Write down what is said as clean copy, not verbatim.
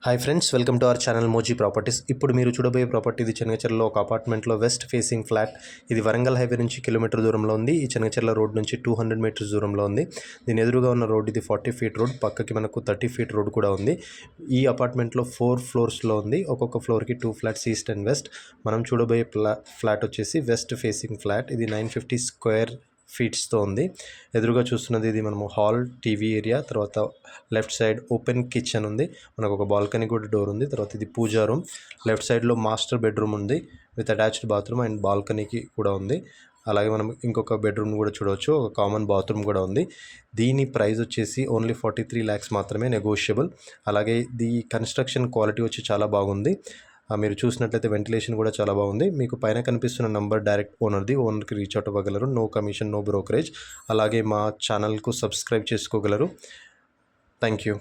Hi friends, welcome to our channel Moji properties. ఇప్పుడు మీరు చూడబోయే ప్రాపర్టీ ఇది చెన్నగిచెర్లలో ఒక అపార్ట్మెంట్లో వెస్ట్ ఫేసింగ్ ఫ్లాట్. ఇది వరంగల్ హైవే నుంచి కిలోమీటర్ దూరంలో ఉంది. ఈ చెన్నగిచెర్ల రోడ్ నుంచి 200 మీటర్స్ దూరంలో ఉంది. దీని ఎదురుగా ఉన్న రోడ్ ఇది 40 ఫీట్ రోడ్, పక్కకి మనకు 30 ఫీట్ రోడ్ కూడా ఉంది. ఈ అపార్ట్మెంట్లో 4 ఫ్లోర్స్లో ఉంది. ఒక్కొక్క ఫ్లోర్కి 2 ఫ్లాట్స్ ఈస్ట్ అండ్ వెస్ట్. మనం చూడబోయే ఫ్లాట్ వచ్చేసి వెస్ట్ ఫేసింగ్ ఫ్లాట్. ఇది 950 స్క్వేర్ ఫీట్స్తో ఉంది. ఎదురుగా చూస్తున్నది ఇది మనము హాల్, టీవీ ఏరియా, తర్వాత లెఫ్ట్ సైడ్ ఓపెన్ కిచెన్ ఉంది. మనకు ఒక బాల్కనీ కూడా డోర్ ఉంది. తర్వాత ఇది పూజా రూమ్. లెఫ్ట్ సైడ్లో మాస్టర్ బెడ్రూమ్ ఉంది విత్ అటాచ్డ్ బాత్రూమ్ అండ్ బాల్కనీకి కూడా ఉంది. అలాగే మనం ఇంకొక బెడ్రూమ్ కూడా చూడవచ్చు, ఒక కామన్ బాత్రూమ్ కూడా ఉంది. దీని ప్రైస్ వచ్చేసి ఓన్లీ 43 lakhs మాత్రమే, నెగోషియబుల్. అలాగే ది కన్స్ట్రక్షన్ క్వాలిటీ వచ్చి చాలా బాగుంది. మీరు చూసినట్లయితే వెంటిలేషన్ కూడా చాలా బాగుంది. మీకు పైన కనిపిస్తున్న నంబర్ డైరెక్ట్ ఓనర్కి రీచ్ అవుట్ అవ్వగలరు. No commission, no brokerage. అలాగే మా ఛానల్కు సబ్స్క్రైబ్ చేసుకోగలరు. Thank you.